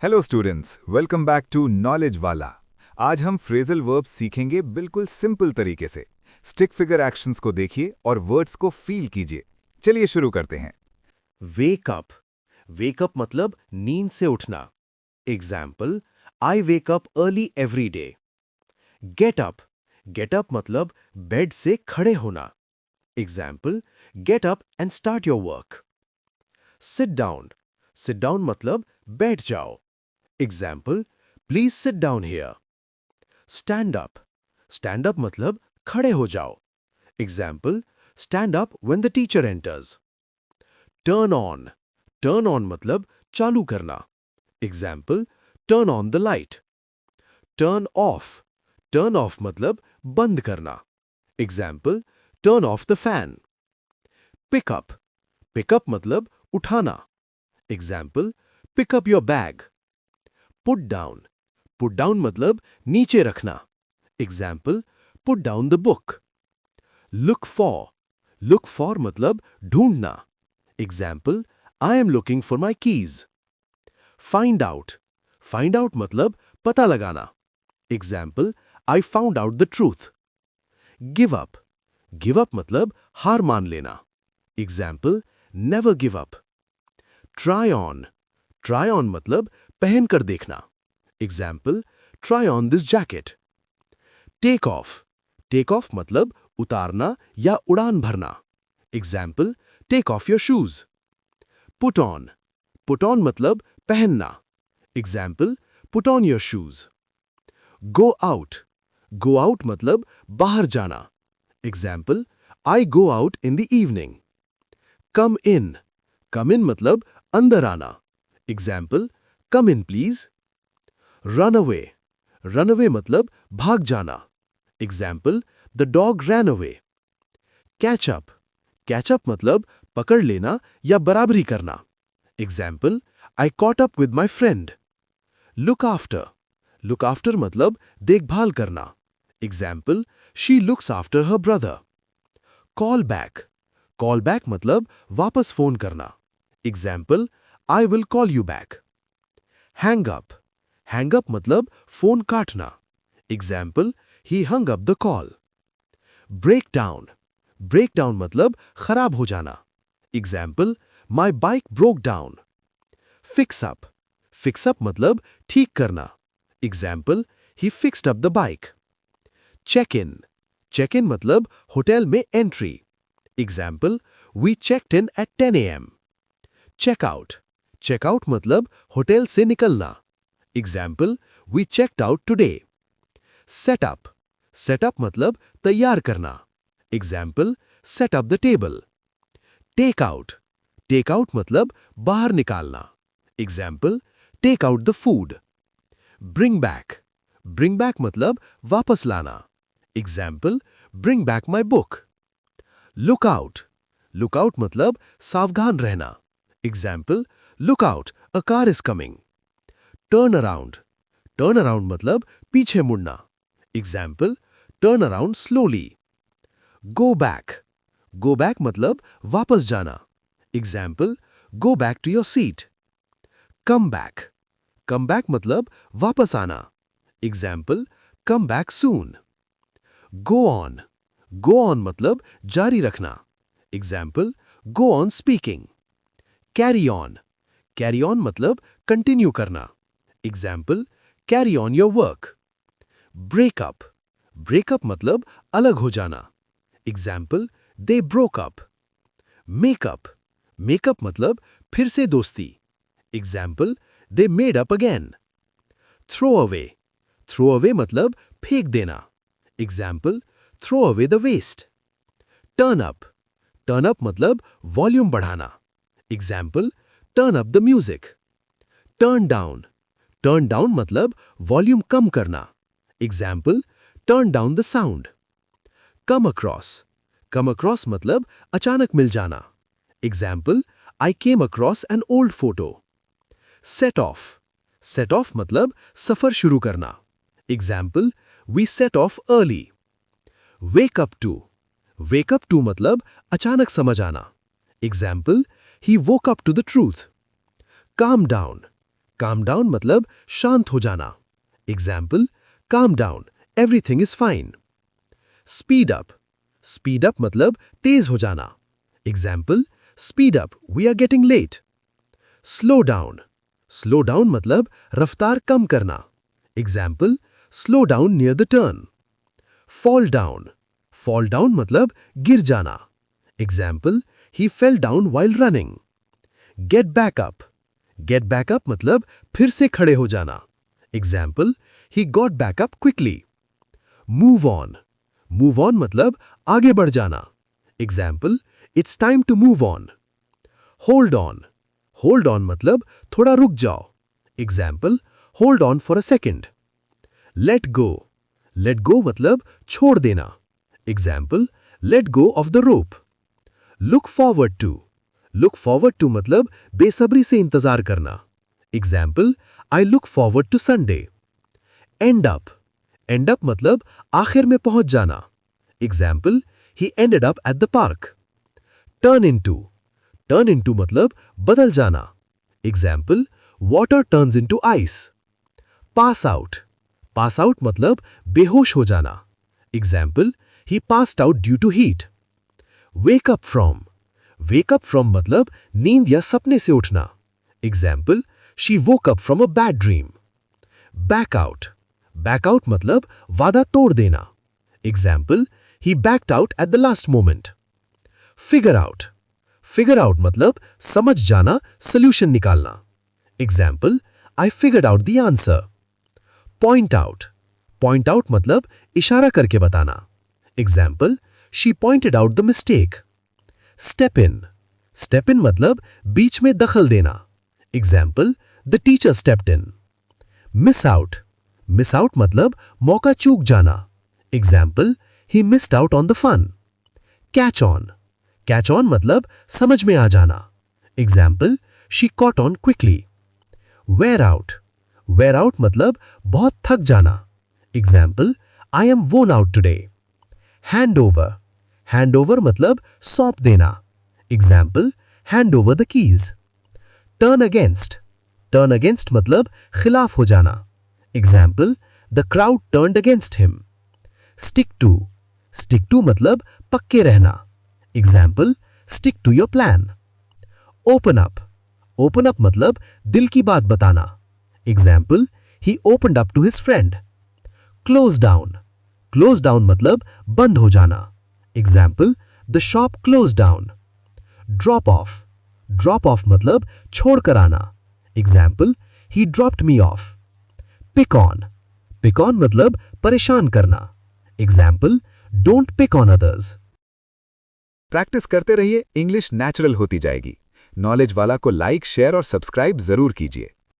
Hello students, welcome back to knowledge Wala. आज हम phrasal verbs सीखेंगे बिल्कुल सिंपल तरीके से। स्टिक फिगर एक्शंस को देखिए और वर्ड्स को फील कीजिए। चलिए शुरू करते हैं। Wake up. वेक अप मतलब नींद से उठना। Example, I wake up early every day. Get up. Get up मतलब बेड से खड़े होना। Example, get up and start your work. Sit down. Sit down मतलब बैठ जाओ। Example, please sit down here. Stand up. Stand up मतलब खड़े हो जाओ। Example, stand up when the teacher enters. Turn on. Turn on मतलब चालू करना। Example, turn on the light. Turn off. Turn of मतलब बंद करना। Example, turn off the fan. Pick up. Pick up मतलब उठाना। Example, pick up your bag. Put down. Put down मतलब नीचे रखना। Example, put down the book. Look for. Look for मतलब ढूंढना। Example, I am looking for my keys. Find out. Find out मतलब पता लगाना। Example, I found out the truth. Give up. Give up मतलब हार मान लेना। Example, never give up. Try on. Try on मतलब पहन कर देखना। Example, try on this jacket. Take off. Take off मतलब उतारना या उड़ान भरना। Example, take off your shoes. Put on. Put on मतलब पहनना। Example, put on your shoes. Go out. Go out मतलब बाहर जाना। Example, I go out in the evening. Come in. Come in मतलब अंदर आना। Example, come in please. Run away. Run away मतलब भाग जाना। Example, the dog rain away. Catch up. Catch up मतलब पकड़ लेना या बराबरी करना। Example, I caught up with my friend. Look after. Look after मतलब देखभाल करना। Example, she looks after her brother. Call back. Call back मतलब वापस फोन करना। Example, I will call you back. Hang up. Hang up मतलब phone काटना। Example, he hung up the call. Break down. Break down मतलब खराब हो जाना। Example, my bike broke down. Fix up. Fix up मतलब ठीक करना। Example, he fixed up the bike. Check in. Check in मतलब होटल में entry. Example, we checked in at 10 AM। Check out. Check out मतलब होटल से निकलना। Example, we checked out today. Set up. Set up मतलब तैयार करना। Example, set up the table. Take out. Take out मतलब बाहर निकालना। Example, take out the food. Bring back. Bring back मतलब वापस लाना। Example, bring back my book. Look out. Look out मतलब सावधान रहना। Example, look out, a car is coming. Turn around. Turn around मतलब पीछे मुड़ना। Example, turn around slowly. Go back. Go back मतलब वापस जाना। Example, go back to your seat. Come back. Come back मतलब वापस आना। Example, come back soon. Go on. Go on मतलब जारी रखना। Example, go on speaking. Carry on. Carry on मतलब कंटिन्यू करना। Example, carry on your work. Break up. Break up मतलब अलग हो जाना। Example, they broke up. Make up. Make up मतलब फिर से दोस्ती। Example, they made up again. Throw away. Throw away मतलब फेंक देना। Example, throw away the waste. Turn up. Turn up मतलब वॉल्यूम बढ़ाना। Example, turn up the music. Turn down. Turn down मतलब वॉल्यूम कम करना। Example, turn down the sound. Come across. Come across मतलब अचानक मिल जाना। Example, I came across an old photo. Set off. Set off मतलब सफर शुरू करना। Example, we set off early. Wake up to. Wake up to मतलब अचानक समझ आना। Example, he woke up to the truth. Calm down. Calm down मतलब शांत हो जाना। Example, calm down, everything is fine. Speed up मतलब तेज हो जाना। Example, speed up, we are getting late. Slow down मतलब रफ्तार कम करना। Example, slow down near the turn. Fall down मतलब गिर जाना। Example, he fell down while running. Get back up मतलब फिर से खड़े हो जाना। Example, he got back up quickly. Move on मतलब आगे बढ़ जाना। Example, it's time to move on. Hold on मतलब थोड़ा रुक जाओ। Example, hold on for a second. Let go मतलब छोड़ देना। Example, let go of the rope. Look forward to मतलब बेसब्री से इंतजार करना। Example, I look forward to Sunday. End up मतलब आखिर में पहुंच जाना। Example, he ended up at the park. Turn into मतलब बदल जाना। Example, water turns into ice. Pass out मतलब बेहोश हो जाना। Example, he passed out due to heat. Wake up from मतलब नींद या सपने से उठना। Example, she woke up from a bad dream. Back out मतलब वादा तोड़ देना। Example, he backed out at the last moment. Figure out मतलब समझ जाना, सोल्यूशन निकालना। Example, I figured out the answer. Point out मतलब इशारा करके बताना। Example, she pointed out the mistake. Step in मतलब बीच में दखल देना। Example, the teacher stepped in. Miss out मतलब मौका चूक जाना। Example, he missed out on the fun. Catch on मतलब समझ में आ जाना। Example, she caught on quickly. Wear out मतलब बहुत थक जाना। Example, I am worn out today. Hand over मतलब सौंप देना। Example, hand over the keys. Turn against मतलब खिलाफ हो जाना। Example, the crowd turned against him. Stick to मतलब पक्के रहना। Example, stick to your plan. Open up मतलब दिल की बात बताना। Example, he opened up to his friend. Close down मतलब बंद हो जाना। Example, the shop closed down. Drop off मतलब छोड़ कर आना। Example, he dropped me off. Pick on मतलब परेशान करना। Example, don't pick on others. Practice करते रहिए, इंग्लिश नेचुरल होती जाएगी। नॉलेज वाला को लाइक, शेयर और सब्सक्राइब जरूर कीजिए।